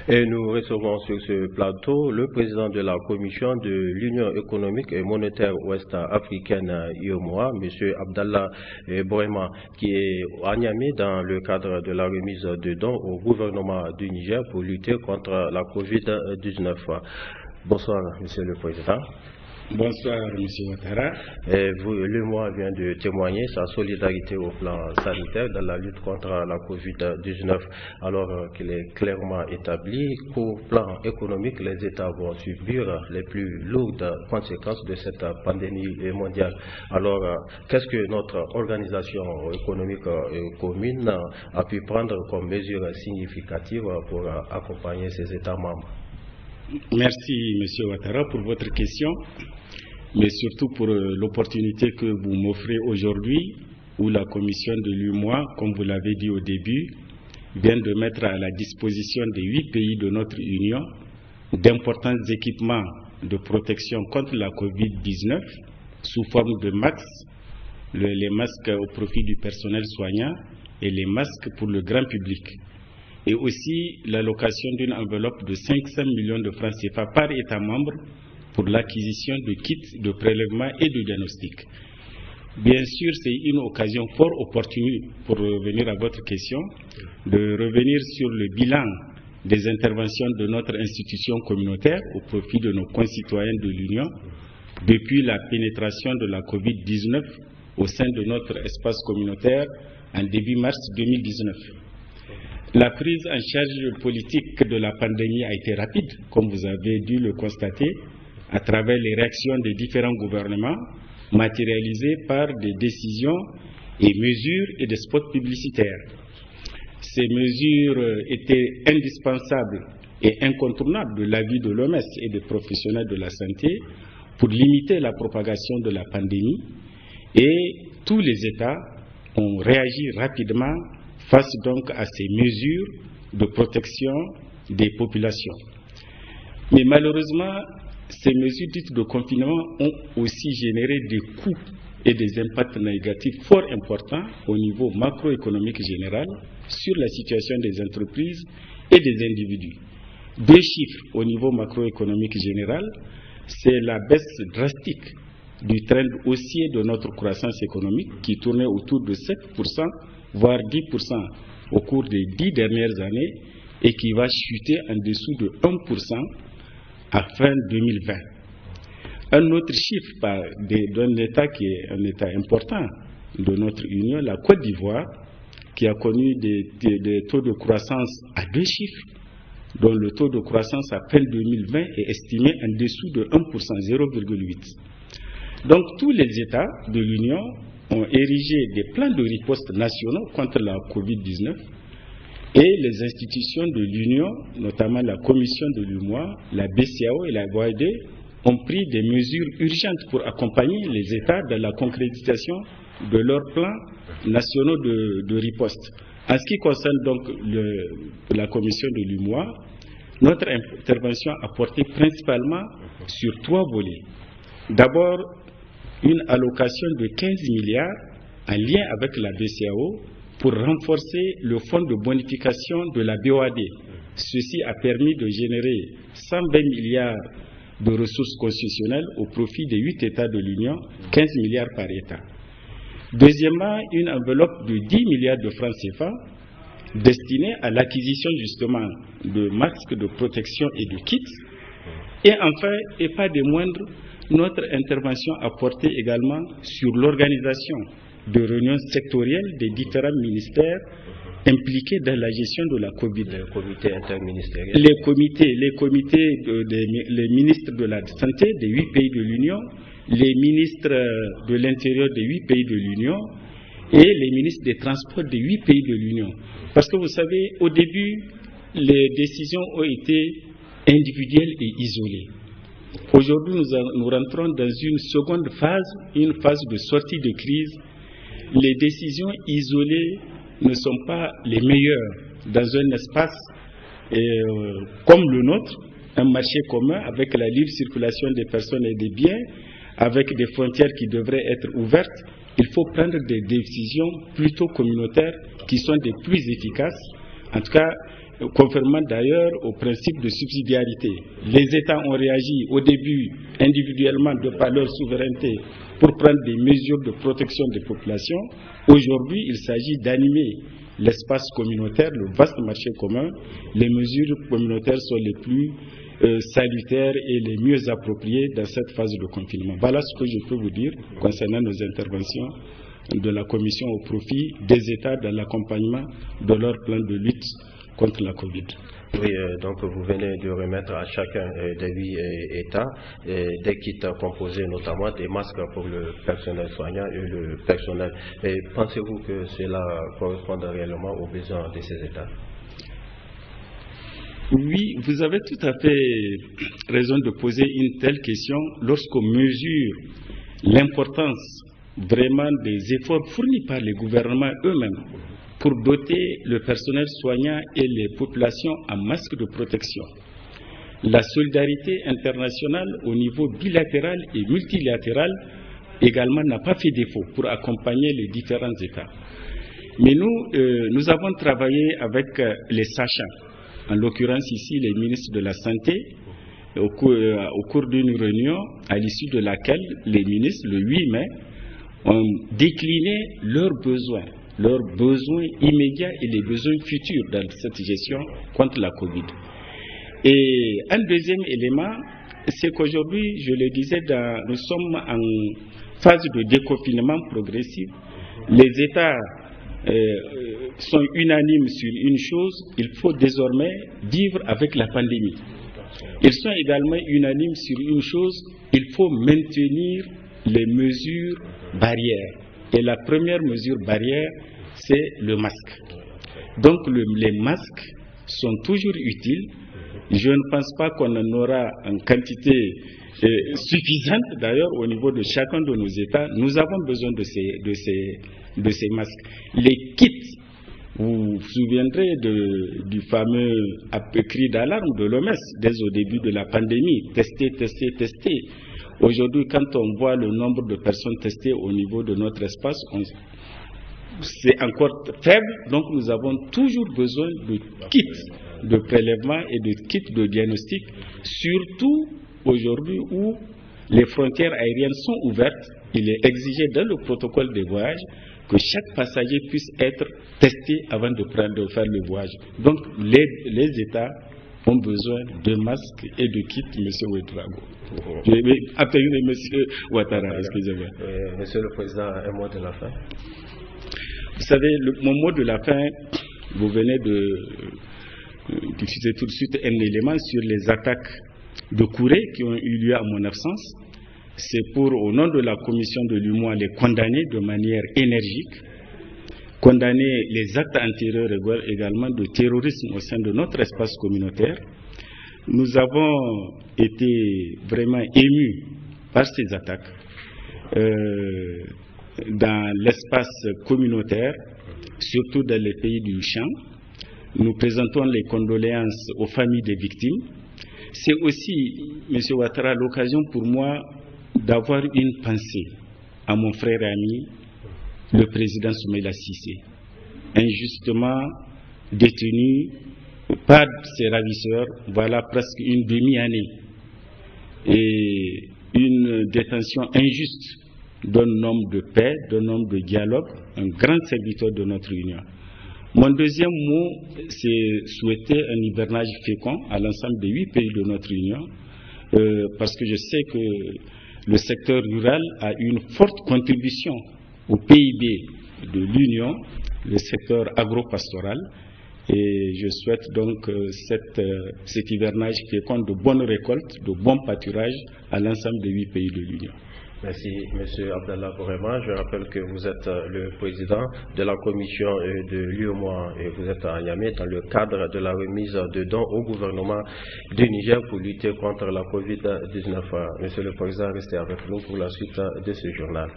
Et nous recevons sur ce plateau le président de la commission de l'Union économique et monétaire ouest-africaine UEMOA, M. Abdallah Bohema, qui est à Niamey dans le cadre de la remise de dons au gouvernement du Niger pour lutter contre la COVID-19. Bonsoir, Monsieur le Président. Bonsoir, M. Ouattara. L'UEMOA vient de témoigner sa solidarité au plan sanitaire dans la lutte contre la COVID-19, alors qu'il est clairement établi qu'au plan économique, les États vont subir les plus lourdes conséquences de cette pandémie mondiale. Alors, qu'est-ce que notre organisation économique commune a pu prendre comme mesure significative pour accompagner ces États membres? Merci, M. Ouattara, pour votre question, mais surtout pour l'opportunité que vous m'offrez aujourd'hui, où la commission de l'UEMOA, comme vous l'avez dit au début, vient de mettre à la disposition des 8 pays de notre Union d'importants équipements de protection contre la COVID-19 sous forme de masques, les masques au profit du personnel soignant et les masques pour le grand public. Et aussi l'allocation d'une enveloppe de 500 millions de francs CFA par État membre pour l'acquisition de kits de prélèvement et de diagnostic. Bien sûr, c'est une occasion fort opportune, pour revenir à votre question, de revenir sur le bilan des interventions de notre institution communautaire au profit de nos concitoyens de l'Union depuis la pénétration de la COVID-19 au sein de notre espace communautaire en début mars 2019. La prise en charge politique de la pandémie a été rapide, comme vous avez dû le constater, à travers les réactions des différents gouvernements, matérialisées par des décisions et mesures et des spots publicitaires. Ces mesures étaient indispensables et incontournables de l'avis de l'OMS et des professionnels de la santé pour limiter la propagation de la pandémie, et tous les États ont réagi rapidement face donc à ces mesures de protection des populations. Mais malheureusement, ces mesures dites de confinement ont aussi généré des coûts et des impacts négatifs fort importants au niveau macroéconomique général sur la situation des entreprises et des individus. 2 chiffres au niveau macroéconomique général, c'est la baisse drastique du trend haussier de notre croissance économique qui tournait autour de 7%, voire 10% au cours des 10 dernières années et qui va chuter en dessous de 1% à fin 2020. Un autre chiffre d'un État qui est un État important de notre Union, la Côte d'Ivoire, qui a connu des taux de croissance à 2 chiffres, dont le taux de croissance à fin 2020 est estimé en dessous de 1%, 0,8. Donc tous les États de l'Union ont érigé des plans de riposte nationaux contre la COVID-19 et les institutions de l'Union, notamment la commission de l'UEMOA, la BCAO et la BOAD, ont pris des mesures urgentes pour accompagner les États dans la concrétisation de leurs plans nationaux de riposte. En ce qui concerne donc la commission de l'UEMOA, notre intervention a porté principalement sur 3 volets. D'abord, une allocation de 15 milliards en lien avec la BCAO pour renforcer le fonds de bonification de la BOAD. Ceci a permis de générer 120 milliards de ressources constitutionnelles au profit des 8 États de l'Union, 15 milliards par État. Deuxièmement, une enveloppe de 10 milliards de francs CFA destinée à l'acquisition justement de masques de protection et de kits. Et enfin, et pas des moindres, notre intervention a porté également sur l'organisation de réunions sectorielles des différents ministères impliqués dans la gestion de la COVID. Les comités interministériels. Les ministres de la Santé des 8 pays de l'Union, les ministres de l'Intérieur des 8 pays de l'Union et les ministres des Transports des 8 pays de l'Union. Parce que vous savez, au début, les décisions ont été individuelles et isolées. Aujourd'hui, nous rentrons dans une seconde phase, une phase de sortie de crise. Les décisions isolées ne sont pas les meilleures dans un espace comme le nôtre, un marché commun avec la libre circulation des personnes et des biens, avec des frontières qui devraient être ouvertes. Il faut prendre des décisions plutôt communautaires qui sont des plus efficaces. En tout cas, conformément d'ailleurs au principe de subsidiarité. Les États ont réagi au début individuellement de par leur souveraineté pour prendre des mesures de protection des populations. Aujourd'hui, il s'agit d'animer l'espace communautaire, le vaste marché commun. Les mesures communautaires sont les plus salutaires et les mieux appropriées dans cette phase de confinement. Voilà ce que je peux vous dire concernant nos interventions de la Commission au profit des États dans l'accompagnement de leur plan de lutte contre la Covid. Oui, donc vous venez de remettre à chacun des 8 États des kits composés notamment des masques pour le personnel soignant et le personnel. Pensez-vous que cela correspond réellement aux besoins de ces États? Oui, vous avez tout à fait raison de poser une telle question lorsqu'on mesure l'importance vraiment des efforts fournis par les gouvernements eux-mêmes pour doter le personnel soignant et les populations en masques de protection. La solidarité internationale au niveau bilatéral et multilatéral également n'a pas fait défaut pour accompagner les différents États. Mais nous avons travaillé avec les sachants, en l'occurrence ici les ministres de la Santé, au cours d'une réunion à l'issue de laquelle les ministres, le 8 mai, ont décliné leurs besoins immédiats et les besoins futurs dans cette gestion contre la Covid. Et un deuxième élément, c'est qu'aujourd'hui, je le disais, nous sommes en phase de déconfinement progressif. Les États sont unanimes sur une chose, il faut désormais vivre avec la pandémie. Ils sont également unanimes sur une chose, il faut maintenir les mesures barrières. Et la première mesure barrière, c'est le masque. Donc les masques sont toujours utiles. Je ne pense pas qu'on en aura en quantité suffisante, d'ailleurs, au niveau de chacun de nos États. Nous avons besoin de ces masques. Les kits, vous vous souviendrez du fameux cri d'alarme de l'OMS dès au début de la pandémie. Tester, tester, tester. Aujourd'hui, quand on voit le nombre de personnes testées au niveau de notre espace, c'est encore faible, donc nous avons toujours besoin de kits de prélèvement et de kits de diagnostic, surtout aujourd'hui où les frontières aériennes sont ouvertes. Il est exigé dans le protocole des voyages que chaque passager puisse être testé avant de faire le voyage. Donc les États ont besoin de masques et de kits, M. Ouedraogo. Je vais appeler M. Ouattara, excusez-moi. Monsieur le Président, un mot de la fin. Vous savez, mon mot de la fin, vous venez de diffuser tout de suite un élément sur les attaques de Kouré qui ont eu lieu à mon absence. C'est pour, au nom de la commission de l'UMOA, les condamner de manière énergique, condamner les actes antérieurs également de terrorisme au sein de notre espace communautaire. Nous avons été vraiment émus par ces attaques dans l'espace communautaire, surtout dans les pays du champ. Nous présentons les condoléances aux familles des victimes. C'est aussi, M. Ouattara, l'occasion pour moi d'avoir une pensée à mon frère et ami, le président Soumaïla Cissé, injustement détenu par ses ravisseurs, voilà presque une demi-année, et une détention injuste d'un homme de paix, d'un homme de dialogue, un grand serviteur de notre union. Mon deuxième mot, c'est souhaiter un hivernage fécond à l'ensemble des 8 pays de notre union, parce que je sais que le secteur rural a une forte contribution au PIB de l'Union, le secteur agro-pastoral, et je souhaite donc cet hivernage fécond de bonnes récoltes, de bons pâturages à l'ensemble des 8 pays de l'Union. Merci, M. Abdallah Bourema. Je rappelle que vous êtes le président de la commission de l'UEMOA et vous êtes à Niamey dans le cadre de la remise de dons au gouvernement du Niger pour lutter contre la Covid-19. Monsieur le Président, restez avec nous pour la suite de ce journal.